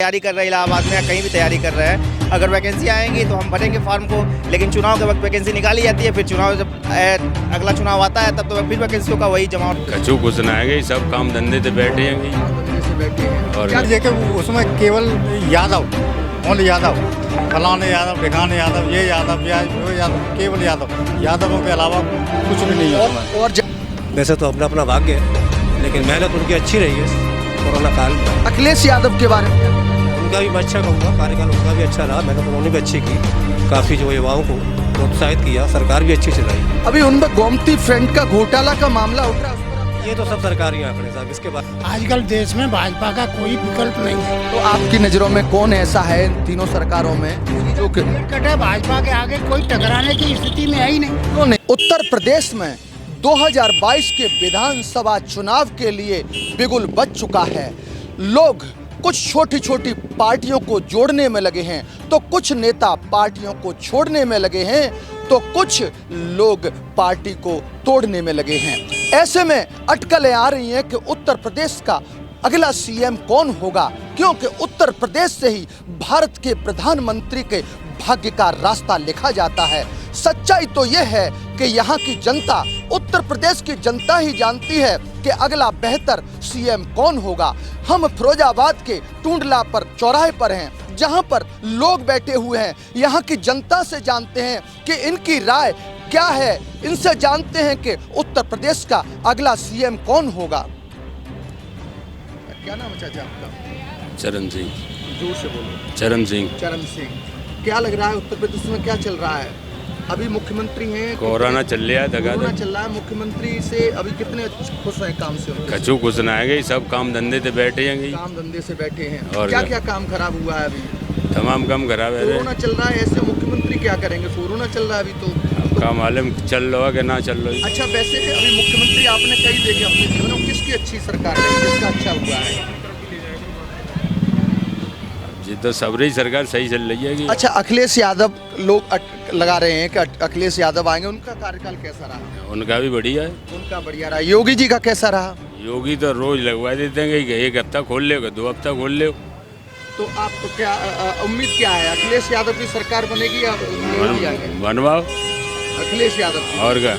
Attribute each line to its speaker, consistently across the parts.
Speaker 1: तैयारी कर रहे हैं इलाहाबाद में या कहीं भी तैयारी कर रहे हैं, अगर वैकेंसी आएंगी तो हम भरेंगे फॉर्म को, लेकिन चुनाव के वक्त वैकेंसी निकाली जाती है, फिर चुनाव जब अगला चुनाव आता है तब तो फिर वैकेंसियों का वही जमाव।
Speaker 2: कछु कुछ ना आएंगे, सब काम धंधे से बैठे हैं
Speaker 3: और देखिए उसमें केवल यादव, ओनली यादव, फलाने यादव, ढिकाने यादव, ये यादव, वो यादव, केवल यादव, यादवों के अलावा कुछ भी नहीं है।
Speaker 4: और
Speaker 5: वैसे तो अपना अपना भाग्य है, लेकिन मेहनत उनकी अच्छी रही है कोरोना काल में।
Speaker 4: अखिलेश यादव के बारे में
Speaker 5: उनका भी मैं अच्छा कहूँगा, कार्यकाल उनका भी अच्छा रहा, मेहनत उन्होंने भी अच्छी की, काफ़ी जो युवाओं को प्रोत्साहित किया, सरकार भी अच्छी चलाई।
Speaker 4: अभी उनमें गोमती फ्रंट का घोटाला का मामला उठ रहा है,
Speaker 5: ये तो सब सरकारी आंकड़े साहब, इसके बाद
Speaker 6: आजकल देश में भाजपा का कोई विकल्प नहीं है।
Speaker 4: तो आपकी नज़रों में कौन ऐसा है इन तीनों सरकारों में जो कि
Speaker 6: कटे भाजपा के आगे कोई टकराने की स्थिति में है ही नहीं।
Speaker 4: कौन है? उत्तर प्रदेश में 2022 के विधानसभा चुनाव के लिए बिगुल बज चुका है। लोग कुछ छोटी छोटी पार्टियों को जोड़ने में लगे हैं, तो कुछ नेता पार्टियों को छोड़ने में लगे हैं, तो कुछ लोग पार्टी को तोड़ने में लगे हैं। ऐसे में अटकलें आ रही हैं कि उत्तर प्रदेश का अगला सीएम कौन होगा, क्योंकि उत्तर प्रदेश से ही भारत के प्रधानमंत्री के भाग्य का रास्ता लिखा जाता है। सच्चाई तो यह है कि यहाँ की जनता, उत्तर प्रदेश की जनता ही जानती है कि अगला बेहतर सीएम कौन होगा। हम फिरोजाबाद के टूंडला पर चौराहे पर हैं, जहाँ पर लोग बैठे हुए हैं, यहाँ की जनता से जानते हैं कि इनकी राय क्या है, इनसे जानते हैं कि उत्तर प्रदेश का अगला सीएम कौन होगा। क्या नाम है चाचा आपका?
Speaker 2: चरण सिंह।
Speaker 4: जोर से बोलो।
Speaker 2: चरण सिंह।
Speaker 4: चरण सिंह। क्या लग रहा है उत्तर प्रदेश में क्या चल रहा है? अभी मुख्यमंत्री हैं,
Speaker 2: कोरोना चल रहा है,
Speaker 4: कोरोना चल रहा है, मुख्यमंत्री से अभी कितने खुश हैं काम से?
Speaker 2: कछु कुछ ना आएंगे, सब काम धंधे से बैठे हैं,
Speaker 4: काम धंधे से बैठे हैं।
Speaker 2: और
Speaker 4: क्या क्या काम खराब हुआ है अभी?
Speaker 2: तमाम काम खराब है।
Speaker 4: कोरोना चल रहा है, ऐसे मुख्यमंत्री क्या करेंगे? कोरोना चल रहा है अभी तो
Speaker 2: काम मालूम चल रहा है कि ना चल रहा है।
Speaker 4: अच्छा, वैसे अभी मुख्यमंत्री आपने कई देखे अपने जीवन में, किसकी अच्छी सरकार है, किसका अच्छा हुआ है?
Speaker 2: जी तो सबरी सरकार सही चल रही है कि।
Speaker 4: अच्छा, अखिलेश यादव लोग लगा रहे हैं कि अखिलेश यादव आएंगे, उनका कार्यकाल कैसा रहा?
Speaker 2: उनका भी बढ़िया है।
Speaker 4: उनका बढ़िया रहा। योगी जी का कैसा रहा?
Speaker 2: योगी तो रोज लगवा देते हैं कि एक हफ्ता खोल ले, 2 हफ्ता खोल ले।
Speaker 4: तो आपको क्या उम्मीद क्या है, अखिलेश यादव की सरकार बनेगी या योगी आएंगे?
Speaker 2: बनवाओ
Speaker 4: अखिलेश यादव की।
Speaker 2: और क्या?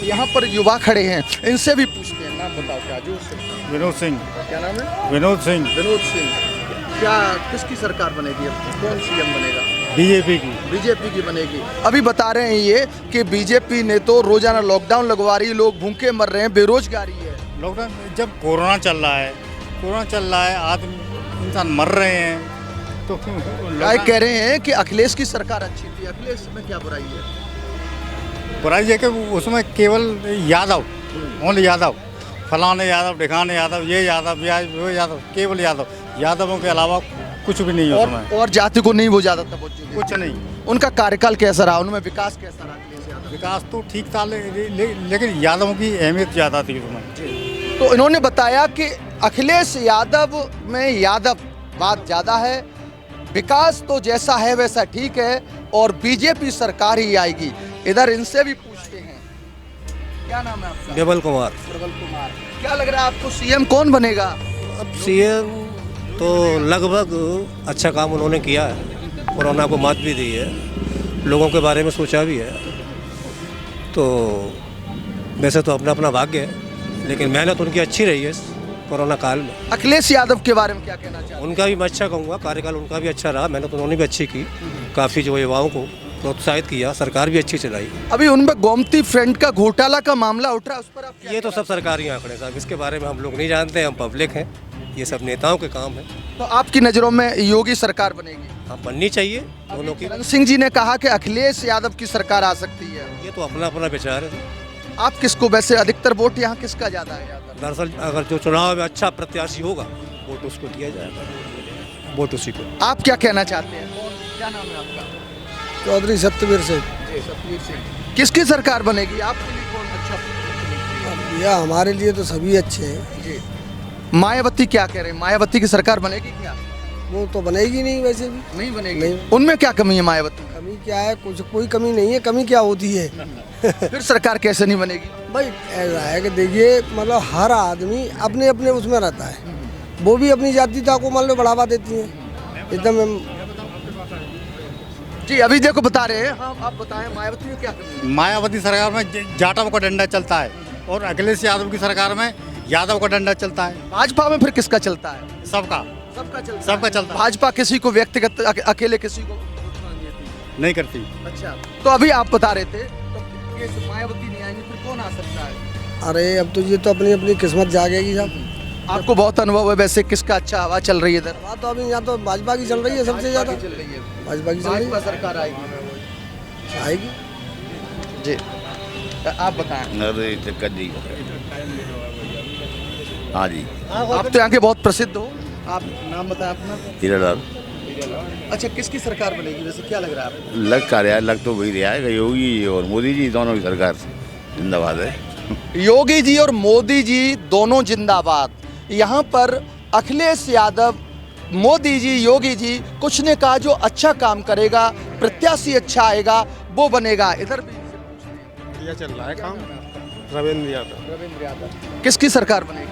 Speaker 4: यहाँ पर युवा खड़े हैं, इनसे भी पूछते हैं, नाम बताओ क्या? जोर से।
Speaker 3: विनोद सिंह।
Speaker 4: क्या नाम है?
Speaker 3: विनोद सिंह।
Speaker 4: विनोद सिंह। क्या किसकी सरकार बनेगी, अब कौन सीएम बनेगा?
Speaker 3: बीजेपी की।
Speaker 4: बीजेपी की बनेगी। अभी बता रहे हैं ये कि बीजेपी ने तो रोजाना लॉकडाउन लगवा रही है, लोग भूखे मर रहे हैं, बेरोजगारी है।
Speaker 3: लॉकडाउन जब कोरोना चल रहा है, आदमी इंसान मर रहे हैं, तो क्यों
Speaker 4: कह रहे हैं कि अखिलेश की सरकार अच्छी थी। अखिलेश में क्या बुराई है?
Speaker 3: बुराई है कि उसमें केवल यादव, ओनली यादव, फलाने यादव, ढिकाने यादव, ये यादव, वो यादव, केवल यादव, यादवों के अलावा कुछ भी नहीं है उसमें।
Speaker 4: और जाति को नहीं वो ज्यादा तवज्जो देते।
Speaker 3: कुछ नहीं।
Speaker 4: उनका कार्यकाल कैसा रहा, उनमें विकास कैसा रहा? अखिलेश यादव
Speaker 3: विकास तो ठीक था, लेकिन यादवों की अहमियत ज़्यादा थी उसमें।
Speaker 4: तो इन्होंने बताया कि अखिलेश यादव में यादववाद ज़्यादा है, विकास तो जैसा है वैसा ठीक है, और बीजेपी सरकार ही आएगी। इधर इनसे भी पूछते हैं, क्या नाम है आपका?
Speaker 5: प्रबल कुमार।
Speaker 4: प्रबल कुमार। क्या लग रहा है आपको, सीएम कौन बनेगा?
Speaker 5: अब सीएम तो लगभग अच्छा काम उन्होंने किया है, कोरोना को मात भी दी है, लोगों के बारे में सोचा भी है, तो वैसे तो अपना अपना भाग्य है, लेकिन मेहनत उनकी अच्छी रही है कोरोना काल में।
Speaker 4: अखिलेश यादव के बारे में क्या कहना चाहते हैं?
Speaker 5: उनका भी मैं अच्छा कहूँगा, कार्यकाल उनका भी अच्छा रहा, मेहनत उन्होंने भी अच्छी की, काफ़ी जो युवाओं को प्रोत्साहित किया, सरकार भी अच्छी चलाई।
Speaker 4: अभी उनमें गोमती फ्रंट का घोटाला का मामला उठ रहा है, उस पर आप
Speaker 5: ये तो सब सरकारी आंकड़े साहब, इसके बारे में हम लोग नहीं जानते, हम पब्लिक हैं, ये सब नेताओं के काम है।
Speaker 4: तो आपकी नज़रों में योगी सरकार बनेगी?
Speaker 5: हाँ, बननी चाहिए दोनों की।
Speaker 4: चरण सिंह जी ने कहा कि अखिलेश यादव की सरकार आ सकती है।
Speaker 5: ये तो अपना अपना विचार है।
Speaker 4: आप किसको, वैसे अधिकतर वोट यहाँ किसका ज़्यादा है?
Speaker 5: दरअसल अगर जो चुनाव में अच्छा प्रत्याशी होगा, वोट उसको दिया जाएगा, वोट उसी को।
Speaker 4: आप क्या कहना चाहते हैं? क्या नाम है आपका?
Speaker 6: चौधरी सत्यवीर सिंह।
Speaker 4: सतवीर सिंह। किसकी सरकार बनेगी आपके लिए, कौन अच्छा?
Speaker 6: यह हमारे लिए तो सभी अच्छे हैं
Speaker 4: जी। मायावती क्या कह रहे हैं, मायावती की सरकार बनेगी क्या?
Speaker 6: वो तो बनेगी नहीं, वैसे भी
Speaker 4: नहीं बनेगी।
Speaker 6: नहीं।
Speaker 4: उनमें क्या कमी है मायावती?
Speaker 6: कमी क्या है, कुछ कोई कमी नहीं है। कमी क्या होती है?
Speaker 4: फिर सरकार कैसे नहीं बनेगी?
Speaker 6: भाई ऐसा है कि देखिए, मतलब हर आदमी अपने अपने उसमें रहता है, वो भी अपनी जातीयता को मान लो बढ़ावा देती हैं,
Speaker 7: एकदम
Speaker 4: जी अभी देखो बता रहे हैं, हाँ आप बताएं मायावती ने क्या कर
Speaker 3: मायावती सरकार में जाटव का डंडा चलता है और अखिलेश यादव की सरकार में यादव का डंडा चलता है।
Speaker 4: भाजपा में फिर किसका चलता है?
Speaker 3: सबका
Speaker 4: सबका चलता है। भाजपा किसी को व्यक्तिगत अकेले किसी को
Speaker 3: नहीं करती।
Speaker 4: अच्छा तो अभी आप बता रहे थे तो ये मायावती नहीं आएंगे फिर कौन आ सकता है?
Speaker 7: अरे अब तो ये तो अपनी अपनी किस्मत जागेगी साहब।
Speaker 4: आपको बहुत अनुभव है वैसे, किसका अच्छा हवा चल रही है इधर?
Speaker 7: हाँ तो अभी यहाँ तो भाजपा की चल रही है सबसे ज़्यादा।
Speaker 4: चल रही है
Speaker 7: भाजपा की चल रही
Speaker 4: भाजपा सरकार आएगी
Speaker 7: आएगी।
Speaker 4: जी आप बताएं।
Speaker 8: हाँ जी,
Speaker 4: आप तो यहाँ के बहुत प्रसिद्ध हो, आप नाम बताएं अपना।
Speaker 8: हीरालाल
Speaker 4: अच्छा किसकी सरकार बनेगी वैसे, क्या लग रहा है आपको?
Speaker 8: लग का रहा है, लग तो वही रहा है योगी जी और मोदी जी दोनों की सरकार जिंदाबाद है।
Speaker 4: योगी जी और मोदी जी दोनों जिंदाबाद। यहाँ पर अखिलेश यादव, मोदी जी, योगी जी कुछ ने कहा जो अच्छा काम करेगा, प्रत्याशी अच्छा आएगा वो बनेगा। इधर भी
Speaker 9: बढ़िया चल रहा है काम। रविंद्र यादव।
Speaker 4: किसकी सरकार बनेगी?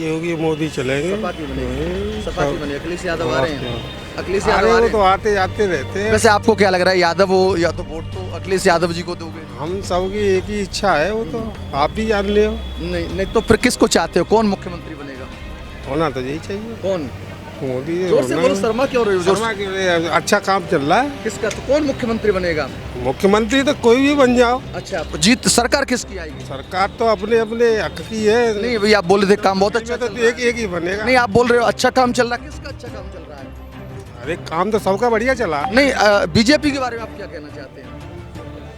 Speaker 9: योगी मोदी चलेंगे।
Speaker 4: सपा की बनेगी। अखिलेश यादव आ रहे हैं। अखिलेश
Speaker 9: अरे
Speaker 4: यादव आ
Speaker 9: वो
Speaker 4: रहे
Speaker 9: तो
Speaker 4: हैं।
Speaker 9: आते जाते रहते हैं।
Speaker 4: वैसे आपको क्या लग रहा है, यादव हो या तो वोट तो अखिलेश यादव जी को दोगे?
Speaker 9: हम सबकी एक ही इच्छा है, वो तो आप भी जान ले हो।
Speaker 4: नहीं तो फिर किसको चाहते हो, कौन मुख्यमंत्री बनेगा?
Speaker 9: होना तो यही चाहिए
Speaker 4: कौन?
Speaker 9: मोदी।
Speaker 4: जोर से बोलो, शर्मा क्यों रहे हो? जोर से।
Speaker 9: शर्मा के लिए अच्छा काम चल रहा है।
Speaker 4: किसका? तो कौन मुख्यमंत्री बनेगा?
Speaker 9: मुख्यमंत्री तो कोई भी बन जाओ।
Speaker 4: अच्छा तो जीत सरकार किसकी आएगी?
Speaker 9: सरकार तो अपने अपने हक की है।
Speaker 4: नहीं भैया आप बोले थे काम बहुत अच्छा
Speaker 9: तो
Speaker 4: चल रहा है।
Speaker 9: एक ही बनेगा।
Speaker 4: नहीं आप बोल रहे हो अच्छा काम चल रहा है, किसका अच्छा काम चल रहा है?
Speaker 9: अरे काम तो सबका बढ़िया चला।
Speaker 4: नहीं बीजेपी के बारे में आप क्या कहना चाहते हैं?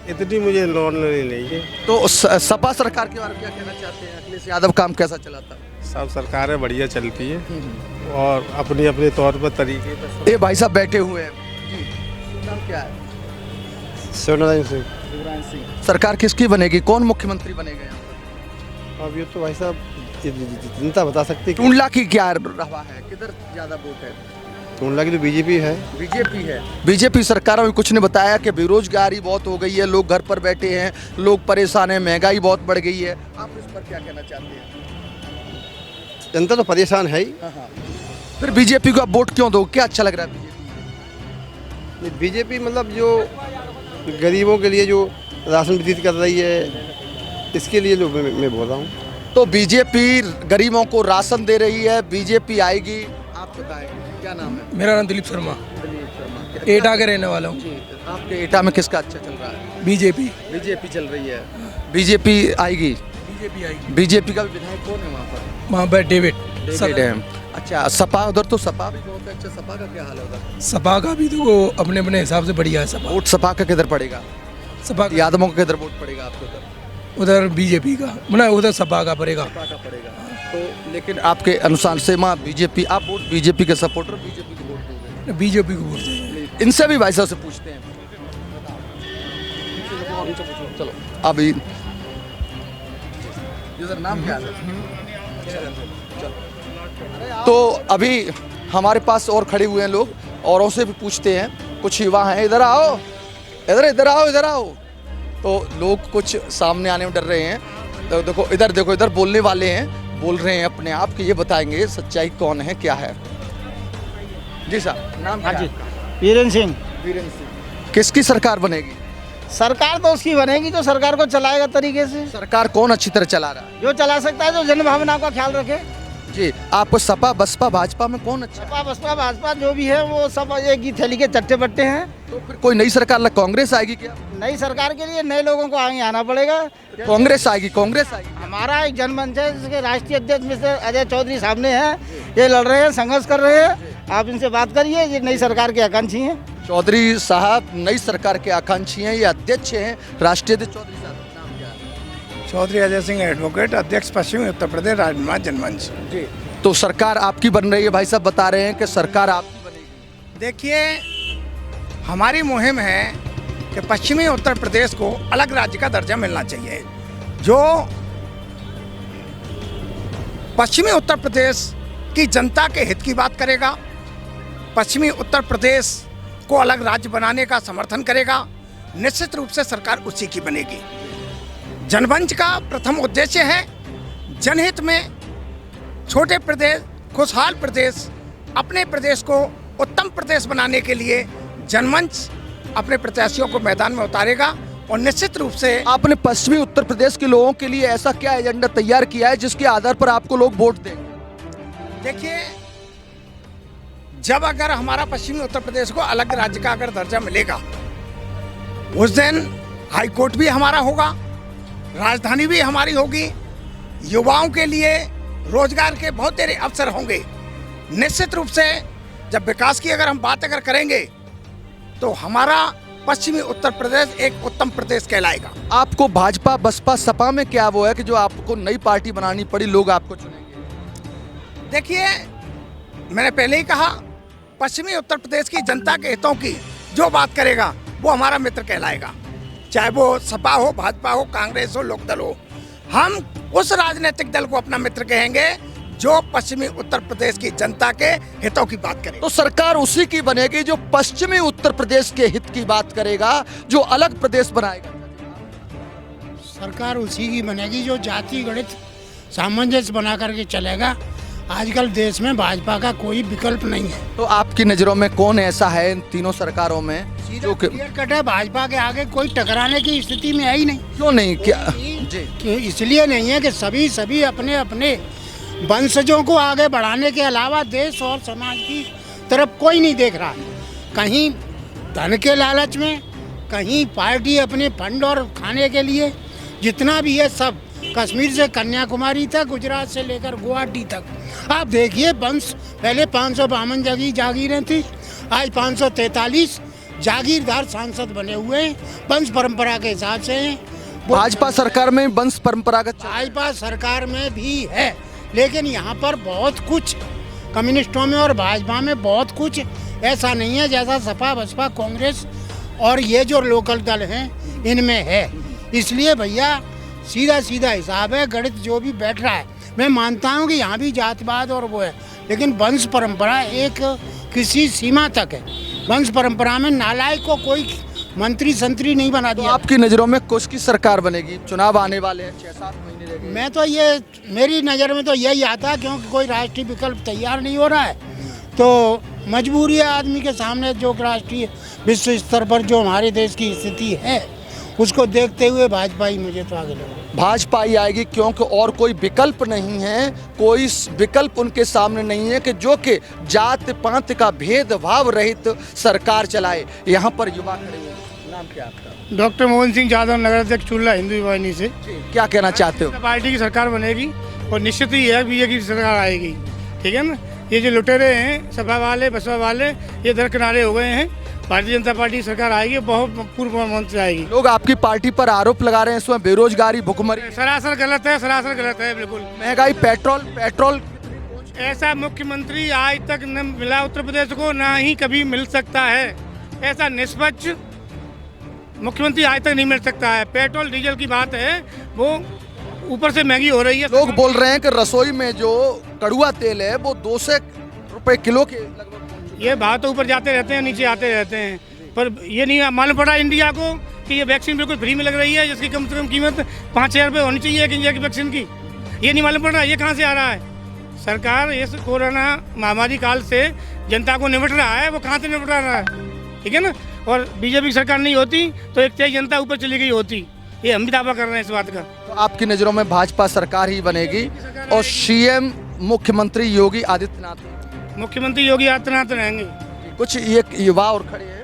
Speaker 9: इतनी मुझे नॉलेज नहीं है।
Speaker 4: तो सपा सरकार के बारे में क्या कहना चाहते हैं? अखिलेश यादव काम कैसा चलाता है?
Speaker 9: सब सरकारें बढ़िया चलती है और अपने अपने तौर पर तरीके पर।
Speaker 4: ये भाई साहब बैठे हुए हैं जी, नाम क्या है?
Speaker 9: शिवनारायण सिंह।
Speaker 4: सरकार किसकी बनेगी, कौन मुख्यमंत्री बनेगा यहाँ पर?
Speaker 9: अब ये तो भाई साहब जनता बता सकती है।
Speaker 4: टूंडला की क्या रवा है, किधर ज्यादा वोट है?
Speaker 9: टूंडला की तो बीजेपी है।
Speaker 4: बीजेपी है। बीजेपी सरकार में कुछ ने बताया कि बेरोजगारी बहुत हो गई है, लोग घर पर बैठे हैं, लोग परेशान हैं, महंगाई बहुत बढ़ गई है। आप इस पर क्या कहना चाहते हैं?
Speaker 9: जनता तो परेशान है ही।
Speaker 4: फिर बीजेपी को आप वोट क्यों दो, क्या अच्छा लग रहा है बीजेपी?
Speaker 9: बीजेपी मतलब जो गरीबों के लिए जो राशन वितरित कर रही है, इसके लिए जो मैं बोल रहा हूँ।
Speaker 4: तो बीजेपी गरीबों को राशन दे रही है, बीजेपी आएगी। आप बताएं क्या नाम है?
Speaker 10: मेरा नाम दिलीप शर्मा, एटा के रहने वाला हूँ।
Speaker 4: आपके एटा में किसका अच्छा चल रहा है?
Speaker 10: बीजेपी।
Speaker 4: बीजेपी चल रही है। बीजेपी आएगी।
Speaker 10: बीजेपी आएगी।
Speaker 4: बीजेपी का विधायक कौन है वहाँ पर?
Speaker 10: वहाँ पर डेविड
Speaker 4: है। अच्छा सपा, उधर तो सपा भी बहुत है। अच्छा सपा का क्या हाल है उधर?
Speaker 10: सपा का भी तो अपने अपने हिसाब से बढ़िया है। सपा
Speaker 4: वोट सपा का किधर पड़ेगा?
Speaker 10: सपा
Speaker 4: यादवों का किधर वोट पड़ेगा आपको?
Speaker 10: उधर बीजेपी का, मतलब उधर सपा का पड़ेगा।
Speaker 4: सपा का पड़ेगा। तो लेकिन आपके अनुसार से माँ बीजेपी, आप वोट बीजेपी के सपोर्टर, बीजेपी को वोट दोगे?
Speaker 10: बीजेपी को वोट देंगे।
Speaker 4: इनसे भी भाई साहब से पूछते हैं। चलो अभी नाम क्या है? तो अभी हमारे पास और खड़े हुए हैं लोग, औरों से भी पूछते हैं। कुछ युवा हैं, इधर आओ, इधर आओ, इधर आओ। तो लोग कुछ सामने आने में डर रहे हैं। तो देखो इधर बोलने वाले हैं, बोल रहे हैं अपने आप कि ये बताएंगे सच्चाई कौन है क्या है। जी साहब नाम क्या है?
Speaker 6: वीरेंद्र सिंह।
Speaker 4: वीरेंद्र सिंह। किसकी सरकार बनेगी?
Speaker 6: सरकार तो उसकी बनेगी जो सरकार को चलाएगा तरीके से।
Speaker 4: सरकार कौन अच्छी तरह चला रहा है?
Speaker 6: जो चला सकता है, जो जन भावना का ख्याल रखे।
Speaker 4: जी आपको सपा बसपा भाजपा में कौन अच्छा?
Speaker 6: सपा बसपा भाजपा जो भी है वो सब एक ही थैली के चट्टे बट्टे हैं।
Speaker 4: तो फिर कोई नई सरकार कांग्रेस आएगी क्या?
Speaker 6: नई सरकार के लिए नए लोगों को आगे आना पड़ेगा।
Speaker 4: कांग्रेस आएगी। कांग्रेस आएगी।
Speaker 6: हमारा एक जनमंच है जिसके राष्ट्रीय अध्यक्ष मिस्टर अजय चौधरी सामने हैं, ये लड़ रहे हैं, संघर्ष कर रहे हैं। आप इनसे बात करिए, ये नई सरकार के आकांक्षी हैं।
Speaker 4: चौधरी साहब नई सरकार के आकांक्षी हैं, ये अध्यक्ष हैं राष्ट्रीय अध्यक्ष। चौधरी साहब नाम क्या है?
Speaker 11: चौधरी अजय सिंह एडवोकेट, अध्यक्ष पश्चिमी उत्तर प्रदेश राजनिवास जनमंच।
Speaker 4: जी तो सरकार आपकी बन रही है, भाई साहब बता रहे हैं कि सरकार आपकी बनेगी।
Speaker 11: देखिए हमारी मुहिम है कि पश्चिमी उत्तर प्रदेश को अलग राज्य का दर्जा मिलना चाहिए, जो पश्चिमी उत्तर प्रदेश की जनता के हित की बात करेगा, पश्चिमी उत्तर प्रदेश को अलग राज्य बनाने का समर्थन करेगा। निश्चित रूप से सरकार उसी की बनेगी। जनमंच का प्रथम उद्देश्य है जनहित में छोटे प्रदेश, खुशहाल प्रदेश, अपने प्रदेश को उत्तम प्रदेश बनाने के लिए जनमंच अपने प्रत्याशियों को मैदान में उतारेगा और निश्चित रूप से
Speaker 4: आपने पश्चिमी उत्तर प्रदेश के लोगों के लिए ऐसा क्या एजेंडा तैयार किया है जिसके आधार पर आपको लोग वोट देंगे?
Speaker 11: देखिए, जब अगर हमारा पश्चिमी उत्तर प्रदेश को अलग राज्य का अगर दर्जा मिलेगा, उस दिन हाई कोर्ट भी हमारा होगा, राजधानी भी हमारी होगी, युवाओं के लिए रोजगार के बहुत सारे अवसर होंगे। निश्चित रूप से जब विकास की अगर हम बात करेंगे तो हमारा पश्चिमी उत्तर प्रदेश एक उत्तम प्रदेश कहलाएगा।
Speaker 4: आपको भाजपा, बसपा, सपा में क्या वो है कि जो आपको नई पार्टी बनानी पड़ी, लोग आपको चुनेंगे?
Speaker 11: देखिए, मैंने पहले ही कहा, पश्चिमी उत्तर प्रदेश की जनता के हितों की जो बात करेगा वो हमारा मित्र कहलाएगा, चाहे वो सपा हो, भाजपा हो, कांग्रेस हो, लोकदल हो। हम उस राजनीतिक दल को अपना मित्र कहेंगे जो पश्चिमी उत्तर प्रदेश की जनता के हितों की बात करे।
Speaker 4: तो सरकार उसी की बनेगी जो पश्चिमी उत्तर प्रदेश के हित की बात करेगा, जो अलग प्रदेश बनाएगा।
Speaker 12: सरकार उसी की बनेगी जो जाति गणित सामंजस्य बना करके चलेगा। आजकल देश में भाजपा का कोई विकल्प नहीं है।
Speaker 4: तो आपकी नजरों में कौन ऐसा है इन तीनों सरकारों में जो
Speaker 12: क्लियर कट है, भाजपा के आगे कोई टकराने की स्थिति में है ही नहीं।
Speaker 4: क्यों नहीं? क्या जी?
Speaker 12: इसलिए नहीं है कि सभी अपने अपने वंशजों को आगे बढ़ाने के अलावा देश और समाज की तरफ कोई नहीं देख रहा है। कहीं धन के लालच में, कहीं पार्टी अपने फंड और खाने के लिए, जितना भी है सब कश्मीर से कन्याकुमारी तक, गुजरात से लेकर गुवाहाटी तक। आप देखिए, वंश पहले 552 जागीरें थी, आज 543 जागीरदार सांसद बने हुए हैं, वंश परंपरा के हिसाब से हैं।
Speaker 4: भाजपा सरकार में वंश परंपरागत,
Speaker 12: भाजपा सरकार में भी है, लेकिन यहाँ पर बहुत कुछ कम्युनिस्टों में और भाजपा में बहुत कुछ ऐसा नहीं है जैसा सपा, बसपा, कांग्रेस और ये जो लोकल दल हैं इनमें है। इसलिए भैया सीधा हिसाब है, गणित जो भी बैठ रहा है। मैं मानता हूँ कि यहाँ भी जातिवाद और वो है, लेकिन वंश परंपरा एक किसी सीमा तक है। वंश परंपरा में नालायक को कोई मंत्री संतरी नहीं बना दिया।
Speaker 4: तो आपकी नज़रों में किसकी सरकार बनेगी? चुनाव आने वाले हैं, 6-7 महीने रह गए।
Speaker 12: मैं तो ये, मेरी नज़र में तो यही आता है, क्योंकि कोई राष्ट्रीय विकल्प तैयार नहीं हो रहा है, तो मजबूरी है आदमी के सामने। जो राष्ट्रीय विश्व स्तर पर जो हमारे देश की स्थिति है उसको देखते हुए भाजपा ही मुझे तो आगे लगा।
Speaker 4: भाजपा ही आएगी, क्योंकि और कोई विकल्प नहीं है, कोई विकल्प उनके सामने नहीं है कि जो कि जात पात का भेदभाव रहित सरकार चलाए। यहाँ पर युवा खड़े हैं। नाम क्या आपका?
Speaker 12: डॉक्टर मोहन सिंह यादव, नगर अध्यक्ष चुल्ला, हिंदू युवा वाहिनी से।
Speaker 4: क्या कहना चाहते हो?
Speaker 12: पार्टी की सरकार बनेगी और निश्चित ही है बीजेपी की सरकार आएगी, ठीक है ना। ये जो लुटेरे हैं, सपा वाले, बसपा वाले, ये दरकिनारे हो गए हैं। भारतीय जनता पार्टी की सरकार आएगी, बहुत पूर्व मंत्र आएगी।
Speaker 4: लोग आपकी पार्टी पर आरोप लगा रहे हैं इसमें बेरोजगारी, भुखमरी।
Speaker 12: सरासर गलत है, सरासर गलत है, बिल्कुल।
Speaker 4: महंगाई, पेट्रोल
Speaker 12: ऐसा मुख्यमंत्री आज तक न मिला उत्तर प्रदेश को, ना ही कभी मिल सकता है। ऐसा निष्पक्ष मुख्यमंत्री आज तक नहीं मिल सकता है। पेट्रोल डीजल की बात है, वो ऊपर से महंगी हो रही है।
Speaker 4: लोग बोल रहे हैं कि रसोई में जो कड़ुआ तेल है वो 200 रुपए किलो के लगभग।
Speaker 12: ये भाव तो ऊपर जाते रहते हैं, नीचे आते रहते हैं, पर ये नहीं मालूम पड़ा इंडिया को कि ये वैक्सीन बिल्कुल फ्री में लग रही है, जिसकी कम से कम कीमत 5,000 रुपये होनी चाहिए इंडिया की वैक्सीन की। ये नहीं मालूम पड़ रहा, ये कहाँ से आ रहा है? सरकार इस कोरोना महामारी काल से जनता को निपट रहा है, वो कहाँ से निपट रहा है, ठीक है ना। और बीजेपी की सरकार नहीं होती तो एक तेज जनता ऊपर चली गई होती। ये हम भी दावा कर रहे हैं इस बात का।
Speaker 4: तो आपकी नज़रों में भाजपा सरकार ही बनेगी और सीएम मुख्यमंत्री योगी आदित्यनाथ
Speaker 12: रहेंगे।
Speaker 4: कुछ ये युवा और खड़े हैं।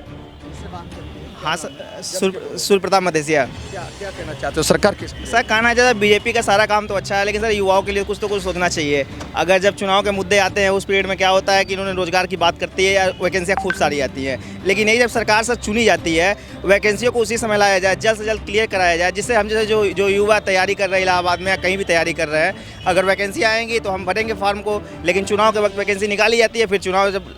Speaker 1: हाँ सर, सूर्य प्रताप मधेसिया।
Speaker 4: क्या कहना चाहते हो सरकार किस?
Speaker 1: सर, कहना चाहता है बीजेपी का सारा काम तो अच्छा है, लेकिन सर युवाओं के लिए कुछ तो कुछ सोचना चाहिए। अगर जब चुनाव के मुद्दे आते हैं उस पीरियड में क्या होता है कि इन्होंने रोजगार की बात करती है या वैकेंसियाँ खूब सारी आती हैं, लेकिन यही जब सरकार सर चुनी जाती है, वैकेंसियों को उसी समय लाया जाए, जल्द से जल्द क्लियर कराया जाए, जिससे हम जैसे जो युवा तैयारी कर रहे हैं इलाहाबाद में या कहीं भी तैयारी कर रहे हैं, अगर वैकेंसी आएंगी तो हम भरेंगे फॉर्म को, लेकिन चुनाव के वक्त वैकेंसी निकाली जाती है, फिर चुनाव जब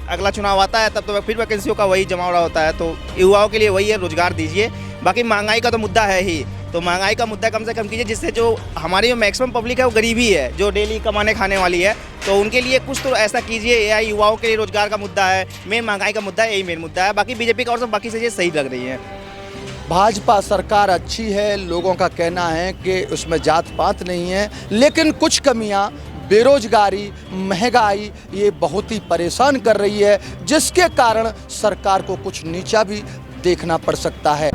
Speaker 1: अगला चुनाव आता है तब तो फिर वैकेंसियों का वही जमावड़ा होता है। तो युवाओं के लिए वही है, रोजगार दीजिए। बाकी महंगाई का तो मुद्दा है ही, तो महंगाई का मुद्दा कम से कम कीजिए, जिससे जो हमारी मैक्सिमम पब्लिक है वो गरीब ही है, जो डेली कमाने खाने वाली है, तो उनके लिए कुछ तो ऐसा कीजिए। या युवाओं के लिए रोजगार का मुद्दा है, मेन महंगाई का मुद्दा है, यही मेन मुद्दा है। बाकी बीजेपी का और सब बाकी चीज़ें सही लग रही हैं।
Speaker 4: भाजपा सरकार अच्छी है, लोगों का कहना है कि उसमें जात पात नहीं है, लेकिन कुछ कमियां बेरोजगारी, महंगाई ये बहुत ही परेशान कर रही है, जिसके कारण सरकार को कुछ नीचा भी देखना पड़ सकता है।